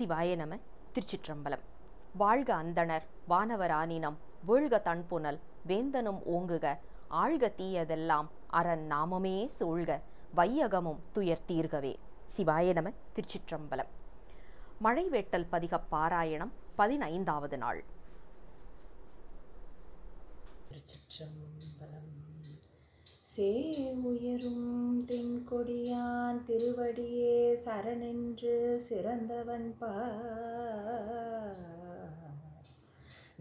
சிவாய நம. திருச்சிற்றம்பலம். வாழ்க அந்தணர் வானவரானினம் வீழ்க தன்புனல் வேந்தனும் ஓங்குக ஆழ்க தீயதெல்லாம் அரண் நாமமே சூழ்க வையகமும் துயர் தீர்கவே. சிவாய நம. திருச்சிற்றம்பலம். மழைவேட்டல் பதிகப் பாராயணம் 15வது நாள். திருச்சிற்றம்பலம். சேவுயரும் தென்கொடியான் திருவடியே சரணென்று சிறந்தவன்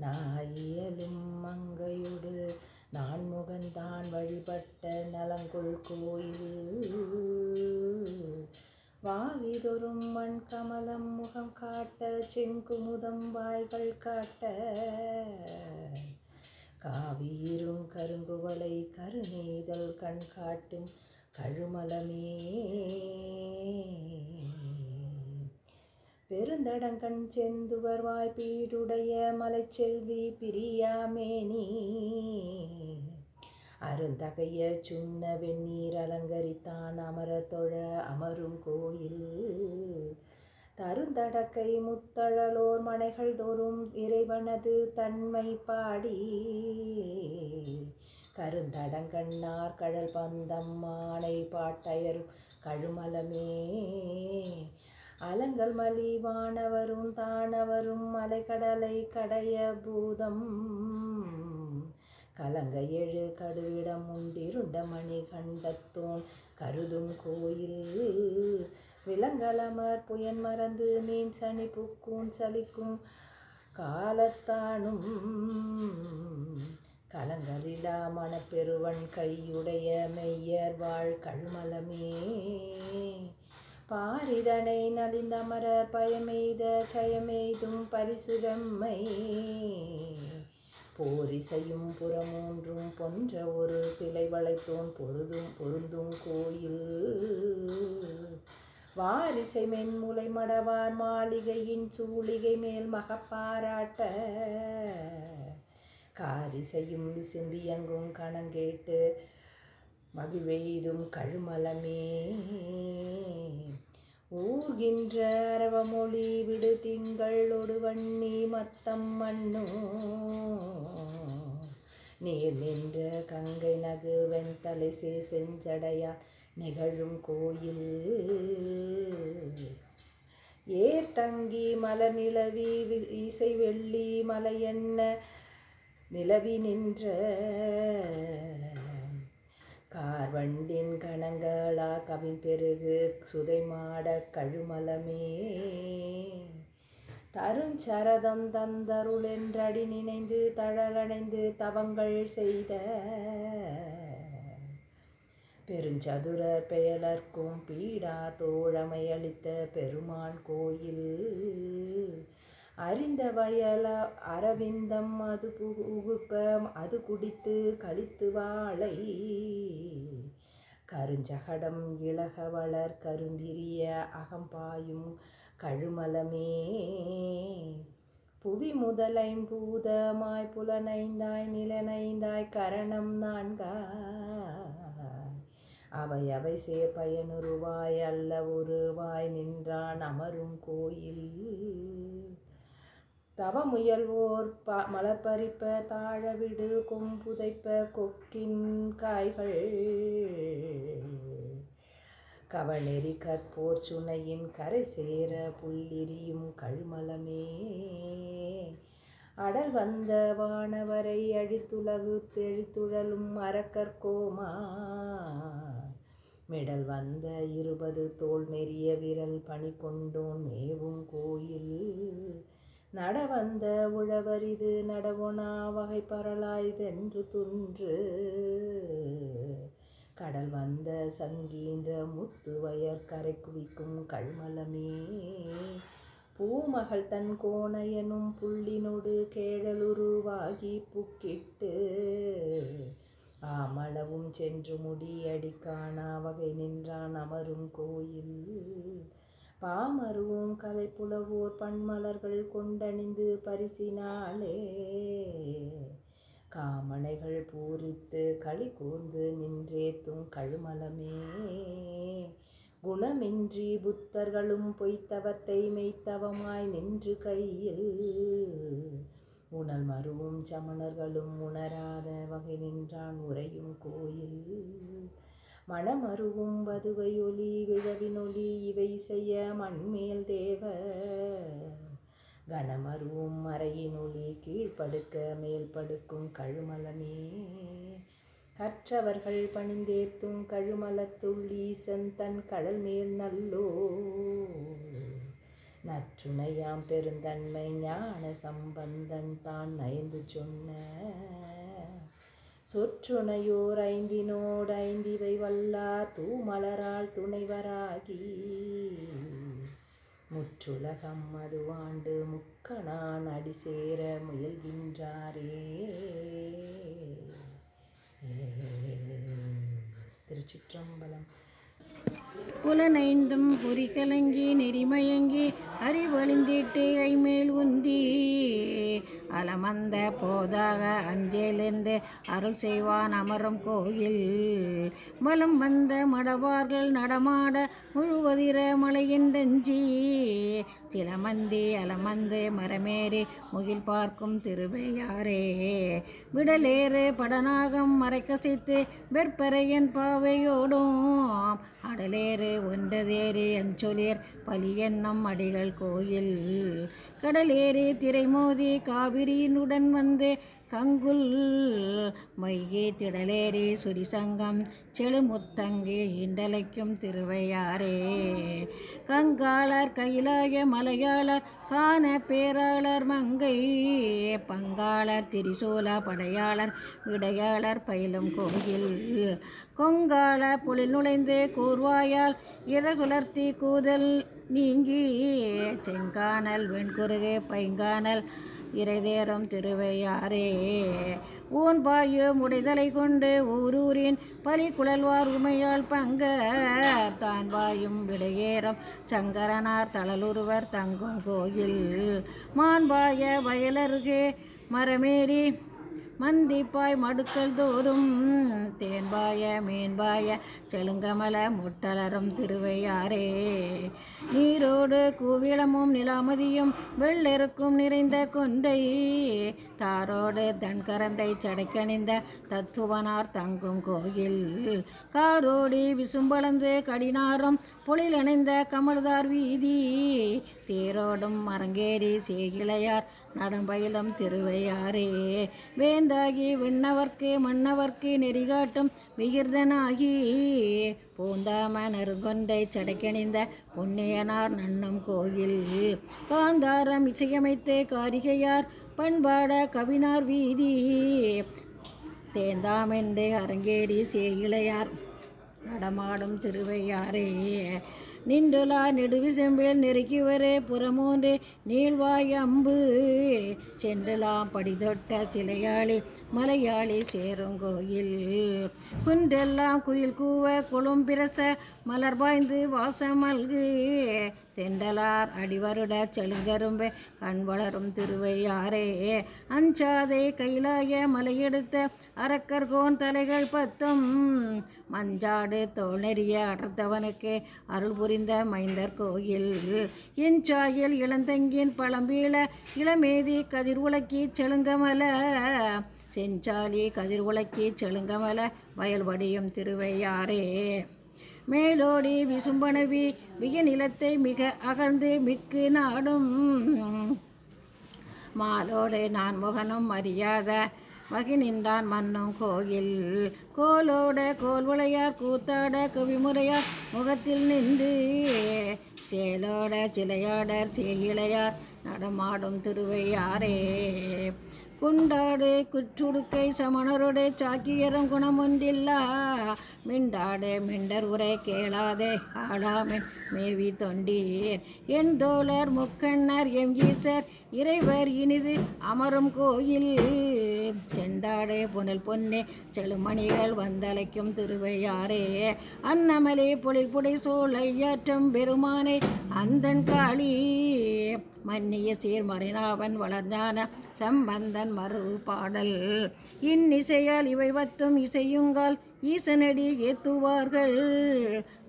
நாயியலும் மங்கையொடு நான்முகன்தான் வழிபட்ட நலங்குள் கோயில் வாவிதொரும் மண் கமலம் முகம் காட்ட செங்குமுதம் வாய்கள் காட்ட காவியிரும் கருங்குவளை கருநீதல் கண் காட்டும் கழுமலமே பெருந்தடங்கண் செந்துவர் வாய்ப்பீடுடைய மலைச்செல்வி பிரியாமேனி அருந்தகைய சுண்ண வெந்நீர் அலங்கரித்தான் அமர தொழ அமரும் கோயில் தருந்தடக்கை முத்தழலோர் மனைகள் தோறும் இறைவனது தன்மை பாடி கருந்தடங்கண்ணார் கடல் பந்தம் மானை பாட்டயரும் கழுமலமே அலங்கல் மலிவானவரும் தானவரும் மலைக்கடலை கடைய பூதம் கலங்க எழு கடுவிடம் உண்டிருண்ட மணி கண்டத்தோன் கருதும் கோயில் விலங்கலமர் புயன் மறந்து மீன் சனி புக்கூன் சலிக்கும் காலத்தானும் கலங்களிலா மணப்பெருவன் கையுடைய மெய்யர் வாழ் கழுமலமே பாரிதனை நலிந்தமர பயமெய்த சயமெய்தும் பரிசுகம்மை போரிசையும் புறமூன்றும் பொன்ற ஒரு சிலை வளைத்தோன் பொருந்தும் கோயில் வாரிசை மென்முலை மடவார் மாளிகையின் சூளிகை மேல் மகப்பாராட்ட காரிசையும் விசும்பியங்கும் கணங்கேட்டு மகிழ்வெய்தும் கழுமலமே ஊர்கின்ற அரவமொழி விடு திங்கள் ஒடுவண்ணி மத்தம் மண்ணு நீர் நின்ற கங்கை நகு வெண்தலை செஞ்சடையா நிகழும் கோயில் ஏர் தங்கி மலர் நிலவி இசை வெள்ளி மலையென்ன நிலவி நின்ற கார்வண்டின் கணங்களா கவின் பெருகு சுதைமாட கழுமலமே தருஞ்சரதம் தந்தருள் என்றடி நினைந்து தழலணைந்து தவங்கள் செய்த பெருஞ்சதுர பெயலர்க்கும் பீடா தோழமை அளித்த பெருமான் கோயில் அறிந்த வயல அரவிந்தம் அது புகுப்ப அது குடித்து கழித்து வாழை கருஞ்சகடம் இளக வளர் கரும்பிரிய அகம்பாயும் கழுமலமே புவி முதலைம்பூதமாய் புலனைந்தாய் நிலனைந்தாய் கரணம் நான்காய் அவை சேர் பயனுருவாய் அல்ல ஒருவாய் நின்றான் அமரும் கோயில் தவமுயல்வோர் மலர்பறிப்ப தாழவிடு கொம்புதைப்ப கொக்கின் காய்கள் கவனெறி கற்போர் சுனையின் கரை சேர புல்லிரியும் கழுமலமே அடல் வந்த வானவரை அழித்துலகு தெழித்துழலும் அரக்கற்கோமா மிடல் வந்த 20 தோல் நெறிய விரல் பணி கொண்டோன் மேவும் கோயில் நடவந்த உழவரிது நடவொனா வகை பரலாய்தென்று துன்று கடல் வந்த சங்கீன்ற முத்து வயற் கரை குவிக்கும் கழுமலமே பூமகள் தன் கோணையனும் புள்ளினொடு கேழலுருவாகி புக்கிட்டு ஆமளவும் சென்று முடியடி காணா வகை நின்றான் அமரும் கோயில் பாமருவும் கலை புலவோர் பன்மலர்கள் கொண்டணிந்து பரிசினாலே காமனைகள் பூரித்து களி கூர்ந்து நின்றேத்தும் கழுமலமே குணமின்றி புத்தர்களும் பொய்த்தவத்தை மெய்த்தவமாய் நின்று கையில் உணல் மருவும் சமணர்களும் உணராத வகை நின்றான் உறையும் கோயில். மணமருவும் வதுவை ஒலி விழவினொலி இவை செய்ய மண்மேல் தேவ கணமருவும் மறையினொலி கீழ்ப்படுக்க மேல் படுக்கும் கழுமலமே. கற்றவர்கள் பணிந்தேத்தும் கழுமலத்துள் ஈசன் தன் கடல் மேல் நல்லோ நற்றுணையாம் பெருந்தன்மை ஞான சம்பந்தன் தான் நயந்து சொன்ன சொற்றுணையோர் ஐந்தினோடு ஐந்திவை வல்லார் தூமலரால் துணைவராகி முற்றுலகம் அதுவாண்டு முக்கணான் அடிசேர முயல்கின்றாரே. திருச்சிற்றம்பலம். புலனைந்தும் பொறி கலங்கி நெறிமயங்கி அறிவழிந்திட்டு ஐமேல் உந்தி அலமந்த போதாக அஞ்சேல் என்று அருள் செய்வான் அமரும் கோயில். மலம் வந்த மடவார்கள் நடமாட முழுவதிர மலையின்றஞ்சி சிலமந்தி அலமந்து மரமேறி முகில் பார்க்கும் திருவையாரே. விடலேறு படநாகம் மறைக்கசித்து வெற்பறையன் பாவையோடும் அடலேறு ஒன்றதேறி அஞ்சொலியர் பலி என்னும் அடிகள் கோயில். கடலேறி திரைமோதி காவிரியினுடன் வந்து கங்குல் மையே திடலேறி சுரிசங்கம் செழுமுத்தங்கு இண்டலைக்கும் திருவையாரே. கங்காளர் கைலாய மலையாளர் காண பேராளர் மங்கை பங்காளர் திரிசூல படையாளர் விடையாளர் பயிலும் கோயில். கொங்காள பொழில் நுழைந்து கூர்வாயால் இறகுலர்த்தி கூதல் நீங்கி செங்கானல் வெண்குருகு பைங்கானல் இறைதேறும் திருவையாரே. ஊன்பாயு முடைதலை கொண்டு ஊரூரின் பலி குழல்வார் உமையால் பங்க தான் வாயும் விடையேறும் சங்கரனார் தளலுருவர் தங்கும் கோயில். மான்பாய வயலருகே மரமேறி மந்திப்பாய் மடுக்கள் தோறும் தேன்பாய மீன்பாய செழுங்கமல முட்டலரும் திருவையாரே. நீரோடு கூவிளமும் நிலாமதியும் வெள்ளெருக்கும் நிறைந்த கொண்டை தாரோடு தன்கரந்தை சடைக்கணிந்த தத்துவனார் தங்கும் கோயில். காரோடி விசும்பளந்து கடினாரும் பொழிலணைந்த கமல்தார் வீதி தேரோடும் மரங்கேறி சேகிளையார் நடம்பயிலும் திருவையாரே. வேந்தாகி விண்ணவர்க்கு மன்னவர்க்கு நெறிகாட்டும் விகிர்தனாகி பூந்தாம நறுங்கொண்டை சடைக்கணிந்த புண்ணியனார் நன்னம் கோயில். காந்தாரம் இசையமைத்து காரிகையார் பண்பாட கவினார் வீதி தேந்தாமென்று அரங்கேறி சேயிளையார் நடமாடும் திருவையாரே. நின்றுலா நெடுவிசெம்பில் நெருக்கிவரே புறமூன்று நீள்வாய் அம்பு சென்றுலாம் படிதொட்ட சிலையாளி மலையாளி சேருங்கோயில். குன்றெல்லாம் குயில் கூவ கொழும்பிரச மலர் பாய்ந்து வாசமல்கு தெண்டலார் அடிவருட செழுங்கரும்பு கண் வளரும் திருவையாரே. அஞ்சாதே கைலாய மலையெடுத்த அரக்கர்கோன் தலைகள் பத்தும் மஞ்சாடு தோணெறிய அடர்த்தவனுக்கு அருள் புரிந்த மைந்தர் கோயில். எஞ்சாயில் இளந்தங்கின் பழம்பீள இளமேதி கதிர் உலக்கி செழுங்கமல செஞ்சாலி கதிர் உலக்கி செழுங்கமல வயல்வடியும் திருவையாரே. மேலோடி விசும்பனவி விய நிலத்தை மிக அகழ்ந்து மிக்கு நாடும் மாலோடு நான் முகனும் அறியாத வகை நின்றான் மன்னும் கோயில். கோலோட கோல்வளையார் கூத்தாட கவிமுறையார் முகத்தில் நின்று சேலோட சிலையாடர் சேயிளையார் நடமாடும் திருவையாரே. குண்டாடு குற்றுடுக்கை சமணரோடு சாக்கியரும் குணமொன்றில்லா மிண்டாடு மிண்டர் உரை கேளாதே ஆடாமின் மேவி தொண்டீர் என் தோழர் முக்கண்ணர் எம் ஈசர் இறைவர் இனிது அமரும் கோயில். செண்டாடு புனல் பொன்னே செழுமணிகள் வந்தலைக்கும் திருவையாரே. அன்னமலே பொழில் புடை சோலையாற்றும் பெருமானே அந்தன் காளி மன்னிய சீர்மறைநாவன் வளர்ஞான சம்பந்தன் மறு பாடல். இன்னிசையால் இவை வத்தும் இசையுங்கால் ஈசனடி ஏத்துவார்கள்.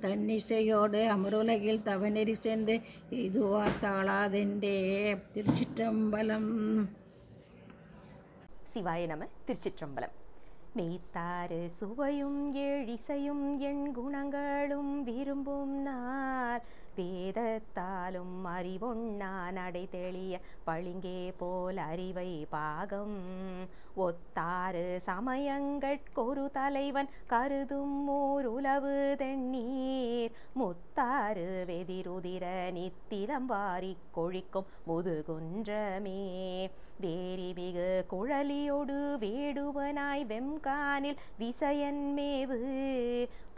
தன்னிசையோடு அமருலகில் தவநெறி சென்று இதுவார் தாளாதென்றே. திருச்சிற்றம்பலம். சிவாய நம. திருச்சிற்றம்பலம். மெய்த்தாறு சுவையும் ஏழிசையும் எண் குணங்களும் விரும்பும் நாள் வேதத்தாலும் அறிவொண்ணா நடை தெளிய பளிங்கே போல் அறிவை பாகம் ஒத்தாறு சமயங்கட்கொரு தலைவன் கருதும் ஓர் உலவு தென்னீர் முத்தாறு வெதிருதிர நித்திலம் வாரிக் கொழிக்கும் முதுகுன்றமே வேரிமிகு குழலியோடு வேடுவனாய் வெம்கானில் விசயன் மேவு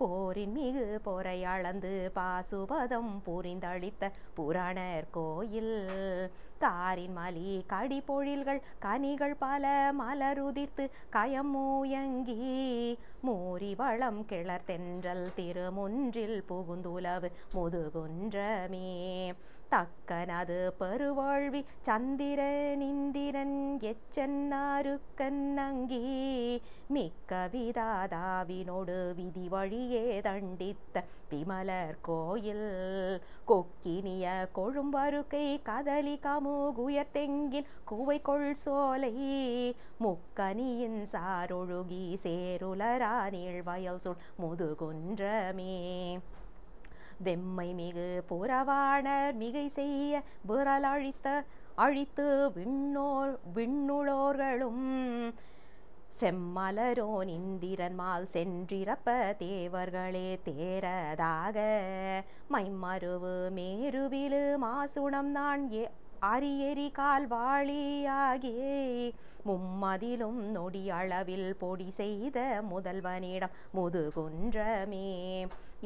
போரின் மிகு பொறை அளந்து பாசுபதம் புரிந்தளித்த புராணர் கோயில் காரின் மலி கடிபொழில்கள் கனிகள் பல மலருதிர்த்து கயமூயங்கி மூரி வளம் கிளர் தென்றல் திருமுன்றில் புகுந்துலவு முதுகுன்றமே தக்கனது பெருவாழ்வி சந்திரன் இந்திரன் எச்சன்னாருக்கன்னங்கி மிக்க விதாதாவினோடு விதி வழியே தண்டித்த விமலர் கோயில் கொக்கினிய கொழும்பருக்கை கதலி கமுகுயர் தெங்கின் குவை கொள் சோலை முக்கனியின் சாரொழுகி சேருலரானில் வயல் சுள் முதுகுன்றமே வெம்மை மிகு புறவாணர் மிகை செய்ய விரல் அழித்து விண்ணுளோர்களும் செம்மலரோன் இந்திரன்மால் சென்றிரப்ப தேவர்களே தேரதாக மைமருவு மேருவிலு மாசுணம் நான் அரியெறி கால்வாளியாகியே மும்மதிலும் நொடி அளவில் பொடி செய்த முதல்வனிடம் முதுகுன்றமே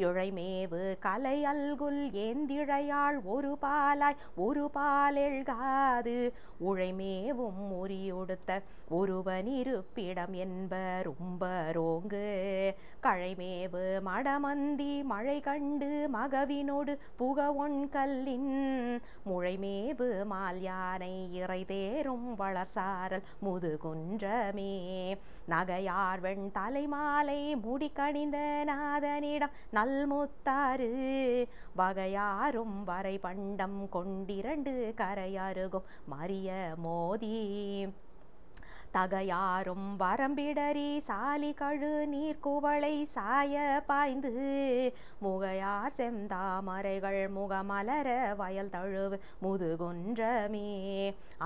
இழைமேவு கலை அல்குல் ஏந்திழையாள் ஒரு பாலாய் ஒரு பாலெழ்காது உழைமேவும் உரியுடுத்த ஒருவனிருப்பிடம் என்பர் உம்பரோங்கு கழைமேவு மடமந்தி மழை கண்டு மகவினோடு புகவொன் கல்லின் முழைமேவு மால் யானை இறை தேரும் வளர்சாரல் முதுகுன்றமே நகையார்வெண் தலைமாலை முடிக்கணிந்த நாதனிடம் நல்முத்தாறு வகையாரும் வரை பண்டம் கொண்டிரண்டு கரையருகும் மரிய மோதி தகையாரும் வரம்பிடரி சாலி கழு நீர்குவளை சாய பாய்ந்து முகையார் செந்தாமரைகள் முகமலர வயல் தழுவு முதுகுன்றமே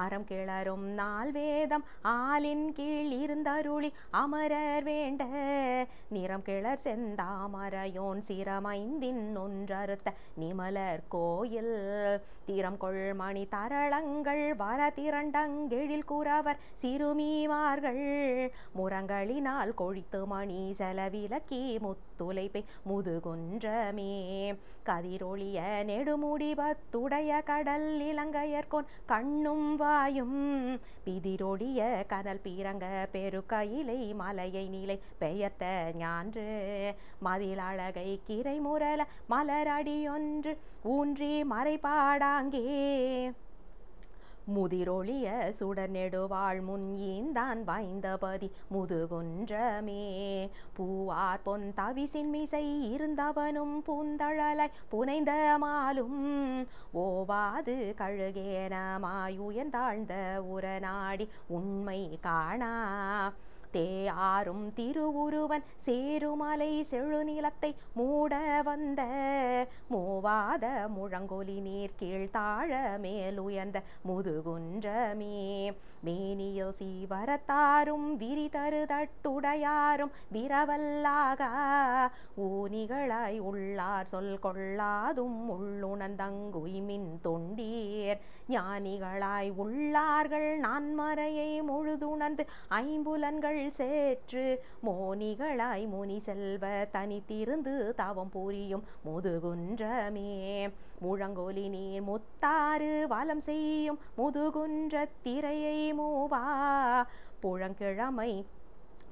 அறம் கிளரும் நாள் வேதம் ஆலின் கீழ் இருந்தருளி அமரர் வேண்ட நிறம் கிளர் செந்தாமரையோன் சிரமைந்தின் ஒன்றறுத்த நிமலர் கோயில் திறம் கொள்மணி தரளங்கள் வர திரண்டங்கெழில் கூறவர் சிறுமிமார்கள் முரங்களினால் கொழித்து மணி செலவிலக்கி முத்துலைப்பை முதுகுன்றமே கதிரொளிய நெடுமுடிபத்துடைய கடல் இலங்கையர்கோன் கண்ணும் வாயும் பிதிரொடிய கனல் பீரங்க பெருக்கையிலை மலையை நிலை பெயர்த்த ஞான்று மதில் அழகை கிரை முரல மலரடியொன்று ஊன்றி மறைபாடாங்கே முதிரொளிய சுடர் நெடுவாள் முன் ஈந்தான் வாய்ந்தபதி முதுகுன்றமே பூவார் பொன் தவிசின் மிசை இருந்தவனும் பூந்தழலாய் புனைந்த மாலும் ஓவாது கழுகேனமாயுயர்ந்தாழ்ந்த உரநாடி உண்மை காணா தேயாரும் திருவுருவன் சேருமலை செழுநிலத்தை மூட வந்த மூவாத முழங்கொலி நீர் கீழ்த்தாழ மேலுயர்ந்த முதுகுன்றமே மேனியில் சீவரத்தாரும் விரிதரு தட்டுடையாரும் விரவல்லாக ஊனிகளாய் உள்ளார் சொல் கொள்ளாதும் உள்ளுணர்ந்தங்குய்மின் தொண்டீர் ஞானிகளாய் உள்ளார்கள் நான்மறையை முழுதுணர்ந்து ஐம்புலன்கள் சேற்று மோனிகளாய் முனி செல்வ தனித்திருந்து தவம் புரியும் முதுகுன்றமே முழங்கொலி நீர் முத்தாறு வலம் செய்யும் முதுகுன்ற திரையை மூவா புழங்கிழமை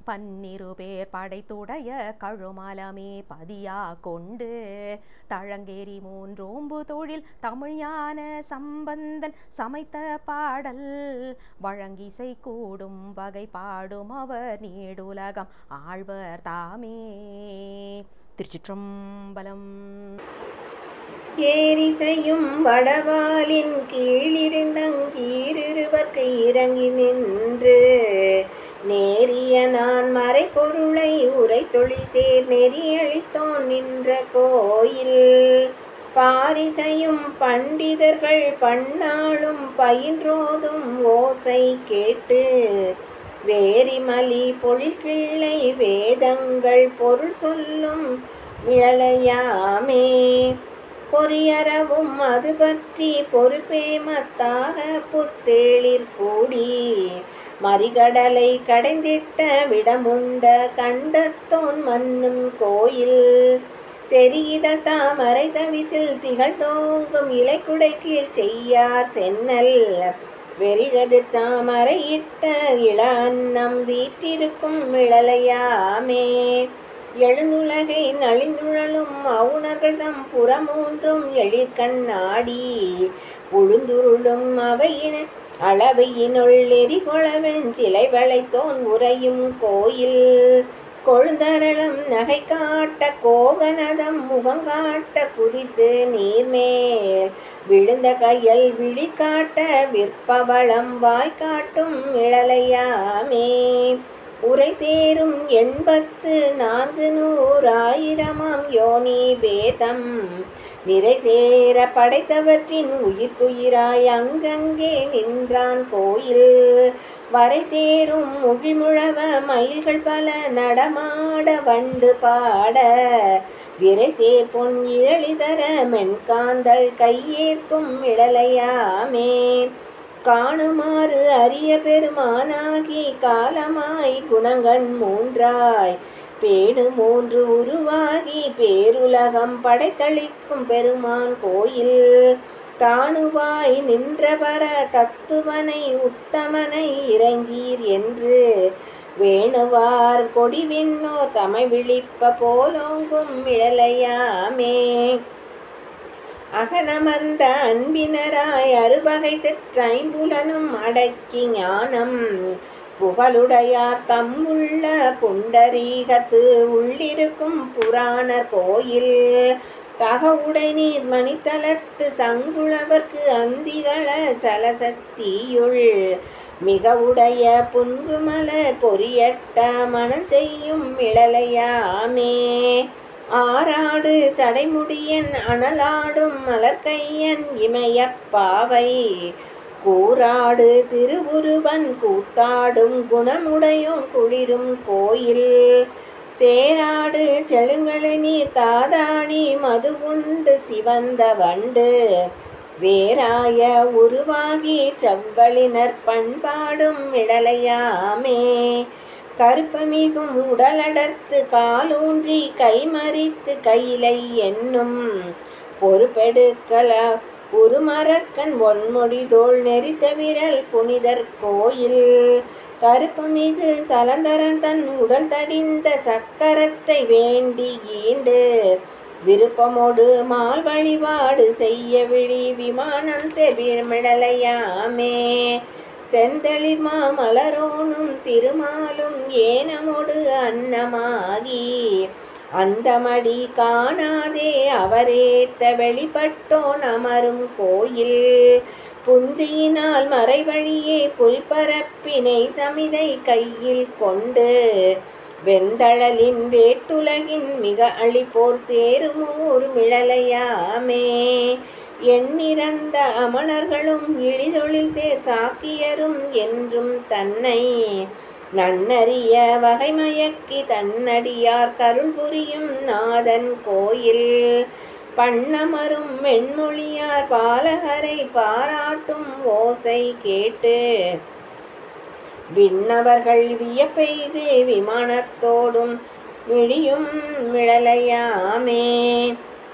பன்னிரு பேர் படைத்துடைய கழுமலமே பதியா கொண்டு தழங்கேரி மூன்றோம்பு தொழில் தமிழ் ஞான சம்பந்தன் சமைத்த பாடல் வழங்கிசை கூடும் வகை பாடும் அவர் நீடுலகம் ஆழ்வர் தாமே. திருச்சிற்றம்பலம். ஏரிசையும் வடவாலின் கீழிருந்தங்கீரிருவர்க்கு இறங்கி நின்று நேரிய நான் மறைபொருளை உரை தொழிசேர் நெறியளித்தோன் நின்ற கோயில் பாரிசையும் பண்டிதர்கள் பன்னாளும் பயின்றோதும் ஓசை கேட்டு வேரிமலி பொழில்கிள்ளை வேதங்கள் பொருள் சொல்லும் விழலையாமே. பொறியறவும் அது பற்றி பொறுப்பேமத்தாக புத்தேளிர் கூடி மறிகடலை கடைந்திட்ட விடமுண்ட கண்டத்தோன் மன்னும் கோயில் செறியிதழ் தாமரை தவிசில் திகழ்ந்தோங்கும் இலைக்குடை கீழ் செய்யார் சென்னல் வெறிகதிர் தாமரையிட்ட இள அன்னம் வீற்றிருக்கும் விழலையாமே. எழுந்துலகை நலிந்துழலும் அவுணர்கள் தம் புறமூன்றும் எழிற்கண்ணாடி உழுந்துருளும் அவையின அளவையினுள் எரிகொளவென் சிலை வளைத்தோன் உறையும் கோயில் கொழுந்தரளம் நகை காட்ட கோகனதம் முகங்காட்ட குதித்து நீர்மேல் விழுந்த கையல் விழி காட்ட விற்பவளம் வாய்க்காட்டும் இழலையாமே. உரை சேரும் 84,000 யோனி பேதம் நிறை சேர படைத்தவற்றின் உயிர்க்குயிராய் அங்கங்கே நின்றான் கோயில் வரை சேரும் முகிழ்முழவ மயில்கள் பல நடமாட வண்டு பாட விரை சேர் பொன் இதழிதர மென்காந்தல் கையேற்கும் இழலையாமே. காணுமாறு அரிய பெருமானாகி காலமாய் குணங்கண் மூன்றாய் பேடு 3 உருவாகி பேருலகம் படைத்தளிக்கும் பெருமான் கோயில் தானுவாய் நின்றவர தத்துவனை உத்தமனை இறைஞ்சீர் என்று வேணுவார் கொடிவிண்ணோ தமை விழிப்ப போலோங்கும் இழலையாமே. அகனமர்ந்த அன்பினராய் அறுவகை செற்றைம்புலனும் அடக்கி ஞானம் புகழுடையார் தம்முள்ள புண்டரீகத்து உள்ளிருக்கும் புராண கோயில் தகவுடை நீர் மணித்தலத்து சங்குளவர்க்கு அந்திகள சலசக்தியுள் மிக உடைய புன்குமல பொரியட்ட மனம் செய்யும் இழலையாமே. ஆராடு சடைமுடியன் அனலாடும் மலர்கையன் இமயப்பாவை கூராடு திருவுருவன் கூத்தாடும் குணமுடையோன் குளிரும் கோயில் சேராடு செழுங்கழு நீர் தாதாடி மது உண்டு சிவந்த வண்டு வேராய உருவாகி செவ்வழினர் பண்பாடும் இழலையாமே. கருப்பமிகும் உடலடர்த்து காலூன்றி கைமறித்து கையிலை என்னும் பொறுப்பெடுக்கல உருமரக்கன் ஒன்மொழி தோள் நெறித்த விரல் புனிதர் கோயில் கருப்பமிகு சலந்தரன் தன் உடல் தடிந்த சக்கரத்தை வேண்டி ஈண்டு விருப்பமோடு மால் வழிபாடு செய்ய விழி விமானம் செவிமிழலையாமே. செந்தளிர் மாமலரோனும் திருமாலும் ஏனமோடு அன்னமாகி அந்தமடி காணாதே அவரேத்த வெளிப்பட்டோன் அமரும் கோயில் புந்தியினால் மறைவழியே புல்பரப்பினை சமிதை கையில் கொண்டு வெந்தழலின் வேட்டுலகின் மிக அழிப்போர் சேருமூர் மிழலையாமே. எண்ணிறந்த அமணர்களும் இழிதொழில் சேர் சாக்கியரும் என்றும் தன்னை நன்னறிய வகைமயக்கி தன்னடியார் கருள் புரியும் நாதன் கோயில் பண்ணமரும் மென்மொழியார் பாலகரை பாராட்டும் ஓசை கேட்டு விண்ணவர்கள் வியப்பெய்து விமானத்தோடும் விழியும் மிழலையாமே.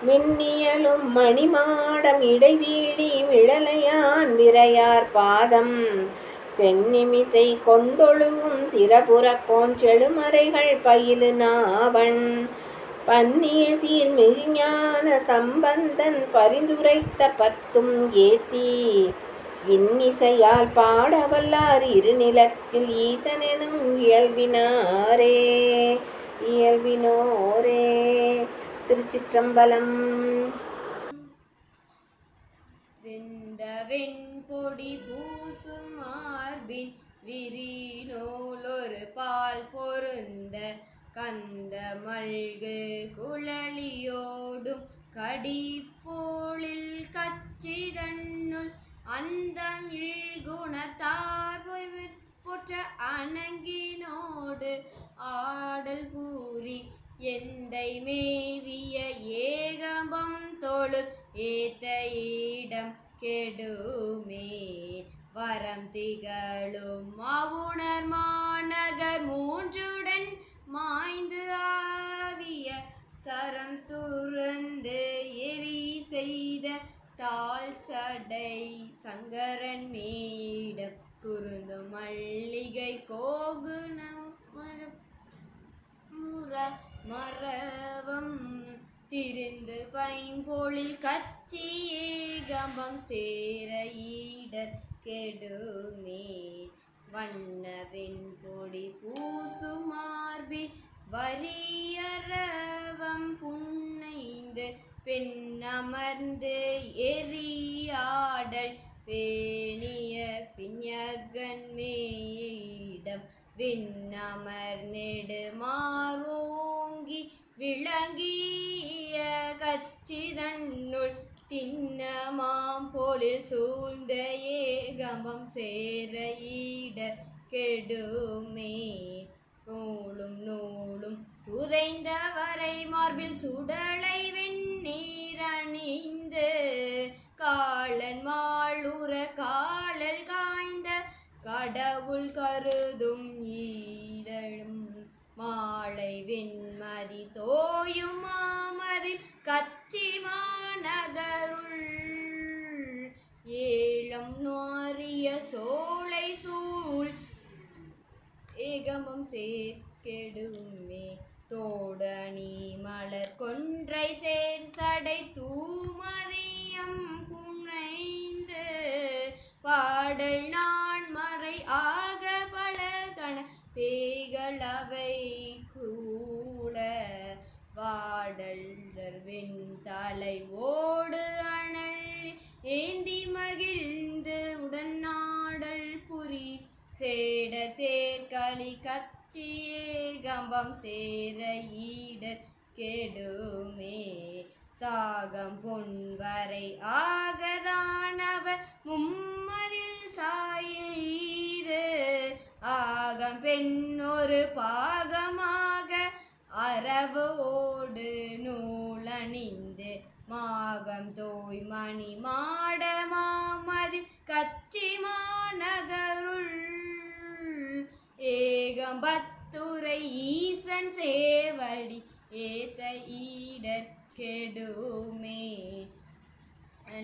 மின்னியலும் மணிமாடம் இடைவீழி மிழலையான் விரையார் பாதம் சென்னிமிசை கொண்டொழுகும் சிறபுறக்கோன் செழுமறைகள் பயிலு நாவன் பன்னிய சீர் மிகுஞான சம்பந்தன் பரிந்துரைத்த பத்தும் ஏத்தி இன்னிசையால் பாடவல்லார் இருநிலத்தில் ஈசனெனும் இயல்பினோரே. திருச்சிற்றம்பலம். வெந்தவெண் பொடி பூசும் மார்பின் விரிநூலொரு பால் பொருந்த கந்த மல்கு குழலியோடும் கடிப்போளில் கச்சிதன்னுள் அந்தம் இல்குணத்தார் போற்ற அணங்கினோடு ஆடல் கூறி எந்தை மேவிய ஏகம்பம் தொழு ஏத்த இடம் கெடுமே வரம் திகழும் அவுணர் மாநகர் மூன்றுடன் மாய்ந்து ஆவிய சரம் துறந்து எரி செய்த தாழ் சடை சங்கரன் மேடம் குறுந்து மல்லிகை கோகுணம் மரவம் திரிந்து பைம்பொழில் கச்சி ஏகம்பம் சேர ஈடர் கெடுமே வண்ணவெண் பொடி பூசு மார்பில் வரியரவம் புன்னைந்து பெண்ணமர்ந்து எரியாடல் பேணிய பிஞகன் மேயிடம் விண்ணமர் நெடுமாரோங்கி விளங்கிய கச்சிதன்னுள் திண்ணமாம் பொழில் சூழ்ந்த ஏகம்பம் சேர ஈடர் கெடுமே நூலும் துதைந்தவரை மார்பில் சுடலை வெண்ணீரணிந்து காளன் மாளுற காழல் காய்ந்த கடவுள் கருதும் ஈரழும் மாலை வெண்மதி தோயும் மாமதில் கச்சி மாநகருள் ஏலம் நோறிய சோலை சூழ் ஏகம்பம் சேர்க்கெடுமே தோடணி மலர் கொன்றை சேர் சடை தூமதியம் புனைந்து பாடல் நான் மறை ஆக பழகண பேகளவை கூள வாடல் வெண்தலை ஓடு அனல் ஏந்தி மகிழ்ந்து உடனாடல் புரி சேட சேர்களி கச்சி ஏகம்பம் சேர ஈடர் கெடுமே சாகம் பொன்வரை ஆகதானவர் மும்மதில் சாயெய்து ஆகம் பெண்ணொரு பாகமாக அரவு ஓடு நூலணிந்து மாகம் தோய் மணி மாட மாமதில் கச்சி மாநகருள் ஏகம்பத்துரை ஈசன் சேவடி ஏத்த ஈடர் கெடுமே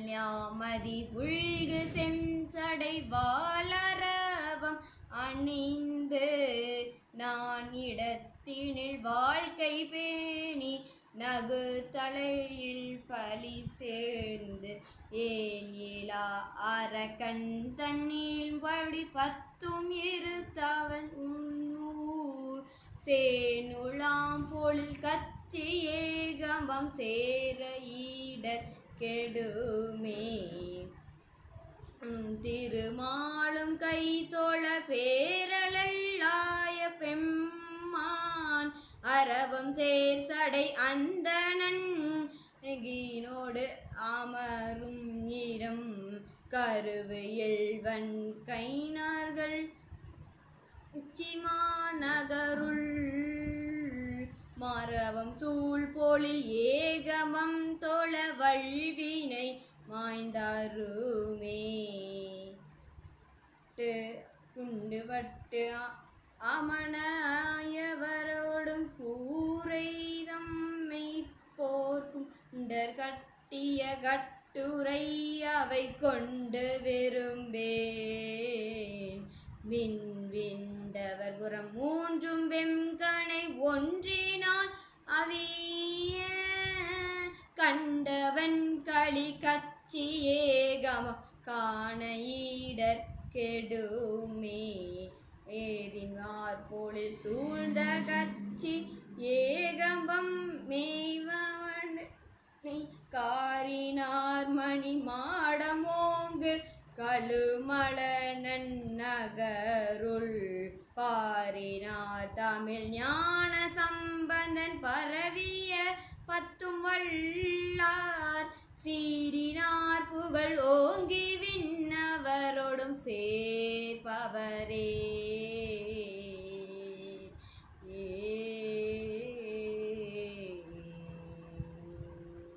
ஞாமதி புல்கு செம்சடை வாளரவம் அணிந்து நான் இடத்தினில் வாழ்க்கை பேணி நகு தலையில் பலி சேர்ந்து ஏன் இலா அரக்கண் தண்ணீர் படி பத்தும் இருத்தவன் உன்னூர் சேனுலாம் பொழில் கச்சி ஏகம்பம் சேர ஈடர் கெடுமே திருமாலும் கை தோழ பேரலாய பெம்மான் அரவம் சேர் சடை அந்தணன் நெகினோடு அமரும் இடம் கருவு எல்வன் கைனார்கள் சிமாநகருள் மரவம் சூழ் போலில் ஏகமம் தோழ வல்வினை மாய்ந்தாருமே குண்டு வட்டு அமனாயவரோடும் கூரை தம்மை போர்க்கும் உண்டர் கட்டிய கட்டுரை அவை கொண்டு விரும்பேன் விண்டவர் புறம் மூன்றும் வெம்கணை ஒன்றினால் அவிய கண்டவன் களி கச்சி ஏகமம் காண ஈடற் கெடுமே ஏறினார் போலில் சூழ்ந்த கச்சி ஏகம்பம் மேய்வன் காரினார் மணி மாடமோங்கு கழுமல நன்னகருள் பாரினார் தமிழ் ஞான சம்பந்தன் பரவிய பத்தும் வல்லார் சீரினார் புகழ் ஓங்கி விண்ணவரோடும் சேர்ப்பவரே.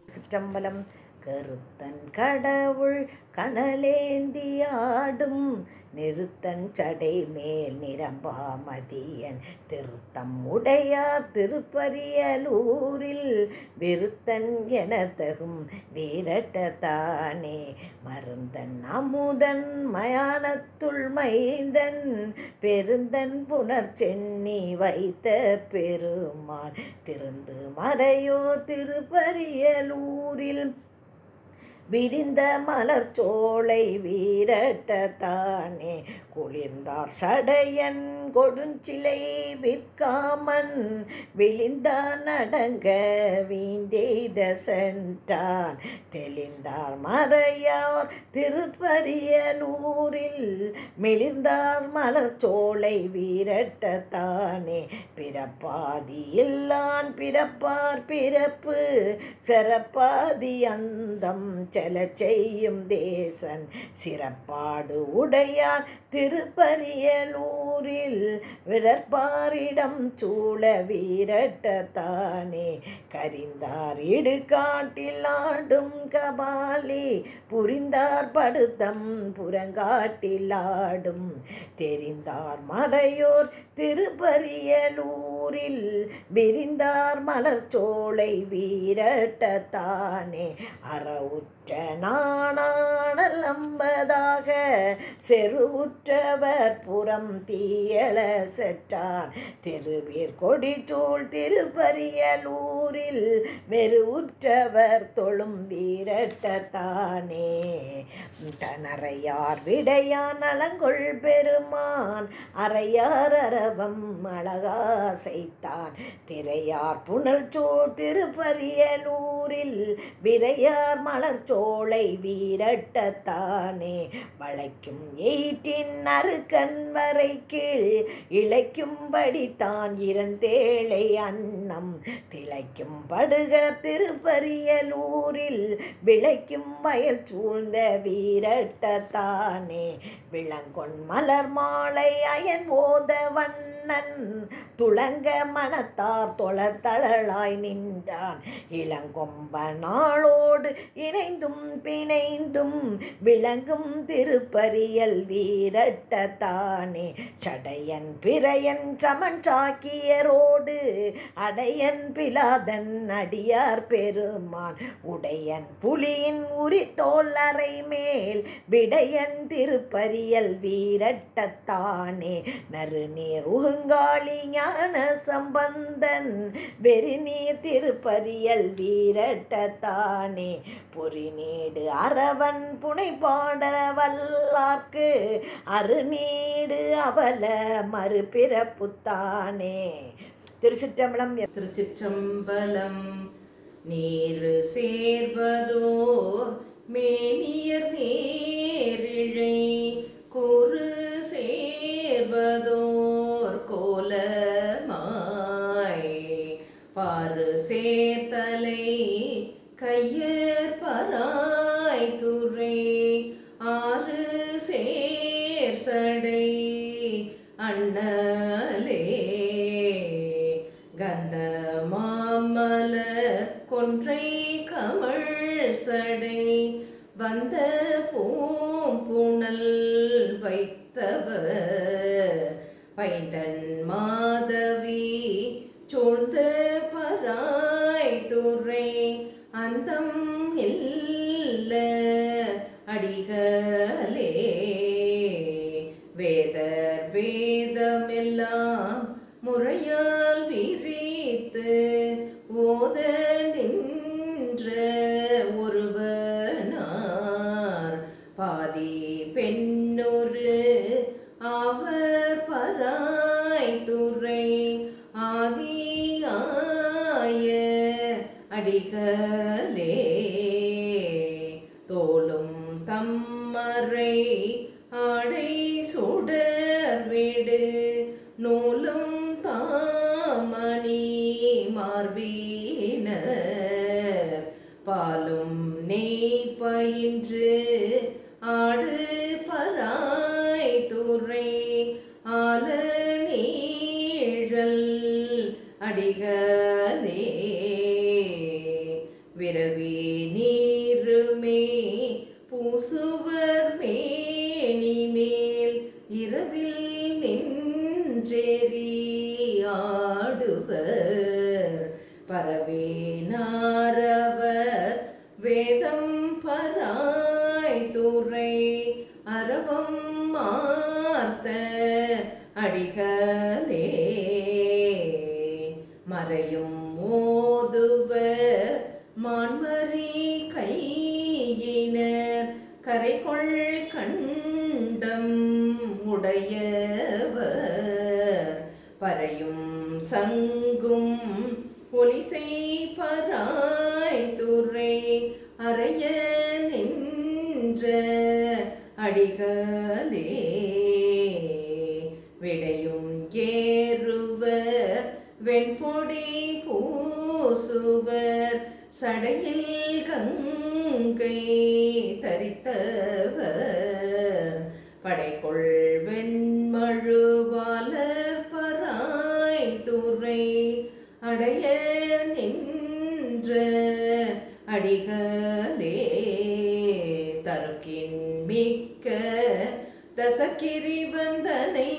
சிற்றம்பலம். கருத்தன் கடவுள் கனலேந்தியாடும் நிறுத்தன் சடை மேல் நிரம்பாமதியன் திருத்தம் உடையார் திருப்பரியலூரில் விருத்தன் எனத்தகும் வீரட்டத்தானே மருந்தன் அமுதன் மயானத்துள் மைந்தன் பெருந்தன் புனர்ச்சென்னி வைத்த பெருமான் திருந்து மறையோ திருப்பரியலூரில் விரிந்த மலர்ச்சோலை வீரட்டத்தானே குளிர்ந்தார் சடையன் கொடுஞ்சிலை விற்காமன் விழிந்தான் அடங்க வீந்தெய்த சென்றான் தெளிந்தார் மறையார் திருப்பரியலூரில் மிளிர்ந்தார் மலர்ச்சோலை வீரட்டத்தானே பிறப்பாதி இல்லான் பிறப்பார் பிறப்பு சிறப்பாதி அந்தம் செல செய்யும் தேசன் சிறப்பாடு உடையான் திருப்பரியலூரில் விரற்பாரிடம் சூழ வீரட்டத்தானே கரிந்தார் இடுகாட்டில் ஆடும் கபாலி புரிந்தார் படுத்தம் புறங்காட்டில் ஆடும் தெரிந்தார் மறையோர் திருப்பரியலூரில் விரிந்தார் மலர்ச்சோலை வீரட்டத்தானே அறவுற்ற நாணானல் அம்பதாக செருவுற்றவர் புறம் தீயள செற்றார் திருவீர் கொடிச்சூழ் திருப்பரியலூரில் வெறுவுற்றவர் தொழும் வீரட்டத்தானே தனறையார் விடையான் அலங்கொள் பெருமான் அறையார் அரவம் அழகாசைத்தான் திரையார் புனல் சூழ் திருப்பரியலூரில் விரையார் மலர்ச்சோலை வீரட்டத்தானே வளைக்கும் எயிற்றின் அருக்கன் வரை கீழ் இழைக்கும்படி தான் இருந்தேளை அன்னம் திளைக்கும் படுக திருப்பரியலூரில் விளைக்கும் வயல் சூழ்ந்த வீரட்டத்தானே விளங்கொன் மலர் மாலை அயன் ஓத வண்ணன் துளங்க மனத்தார் தொழத்தழலாய் நின்றான் இளங்கொம்ப நாளோடு இணைந்தும் பிணைந்தும் விளங்கும் திருப்பரியல் வீரட்டத்தானே சடையன் பிறையன் சமன் சாக்கியரோடு அடையன் பிலாதன் அடியார் பெருமான் உடையன் புலியின் உரித்தோல் அறை மேல் விடையன் திருப்பரியல் வீரட்டத்தானே நறுநீர் உகுங்காளி ஞான சம்பந்தன் வெறிநீர் திருப்பரியல் வீரட்டத்தானே பொறிநீடு அரவன் புனைபாட வல்லார்க்கு அருநீடு அவல மறுபிறப்புத்தானே. திருச்சிற்றம்பலம். திருச்சிற்றம்பலம். நீர் சேர்வதோர் மேனியர் நேரிழை குறு சேர்வதோர் கோலமாய் பாரு சேர்த்தலை கையர் பராய் துறை ஆறு சேர் சடை அண்ணலே கந்த மாமலர் கொன்றை கமழ் சடை வந்த பூம்புணல் வைத்தவர் பைந்தன் மாதவி சூழ்ந்த பராய் துறை அந்தம் இல்ல அடிகளே வேதர் ஆடை சுடர் வீடு நூலும் தாமணி மார்பினர் பாலும் நெய் பயின்று ஆடு பராய் துறை ஆல நீழல் அடிகளே விரவி நீருமே பூசுவர் மேனி மேல் இரவில் நின்றேறி ஆடுவர் பரவே நாரவர் வேதம் பராய் துறை அரவம் மார்த்த அடிகளே மறையும் ஓதுவர் மான்மரி கையினர் கரைகொள் கண்டம் உடையவர் பறையும் சங்கும் ஒலிசை பராய் துறை அறைய நின்ற அடிகளே விடையும் ஏறுவர் வெண்பொடி பூசுவர் சடையில் கங்கை தரித்தவர் படைகொள் வெண்மழுவாளர் பராய் துறை அடைய நின்ற அடிகளே தருக்கின் மிக்க தசக்கிரி வந்தனை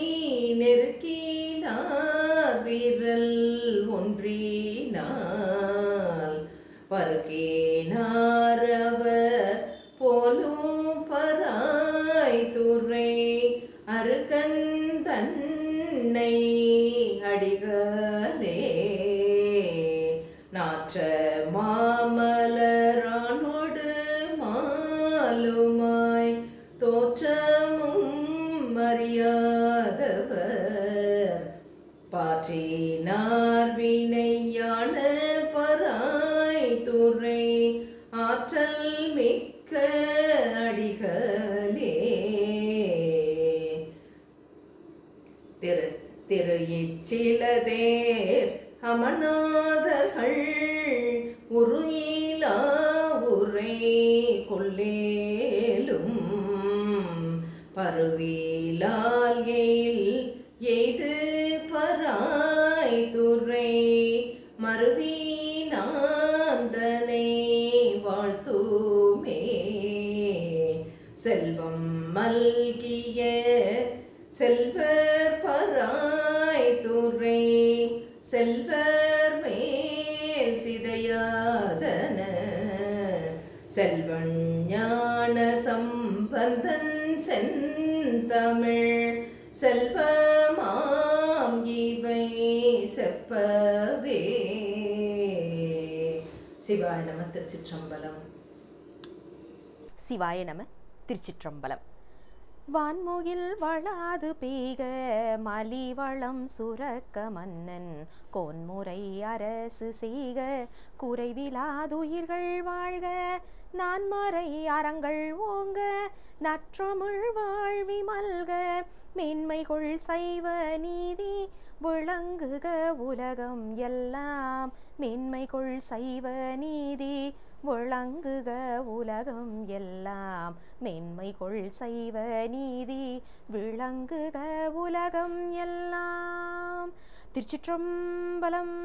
நெருக்கினார் விரல் ஒன்றினால் பருக்கினாரவர் போலும் பராய் துறை அருகன் தன்னை அடிகளே நாற்ற மாமலரானோடு மாலுமாய் தோற்றமும் அறியாதவர் பாற்றினார் வினையான பராய் துறை ஆற்றல் மிக்க அடிகளே திரு இச்சிலதேர் அமநாதர்கள் உருயிலா உரை கொள்ளேலும் பருவிலால் எய்து பராய் துறை மருவினாந்தனை வாழ்த்துமே செல்வம் மல்கிய செல்வர் பராய் துறை செல்வர் மேல் சிதையாதன செல்வன் ஞான சம்பந்தன் செந்தமிழ் செல்வமாம் இவை செப்பவே. சிவாய நம. திருச்சிற்றம்பலம். சிவாய நம. திருச்சிற்றம்பலம். வான்முகில் வளாது பெய்க மலிவளம் சுரக்க மன்னன் கோன்முறை அரசு செய்க குறைவிலாதுயிர்கள் வாழ்க நான்மறை அறங்கள் ஓங்க நற்றமிழ் வாழ்வி மல்க மேன்மைகொள் சைவ நீதி விளங்குக உலகம் எல்லாம் மேன்மைகொள் சைவ நீதி விளங்குக உலகம் எல்லாம் மேன்மைகொள் சைவ நீதி விளங்குக உலகம் எல்லாம். திருச்சிற்றம்பலம்.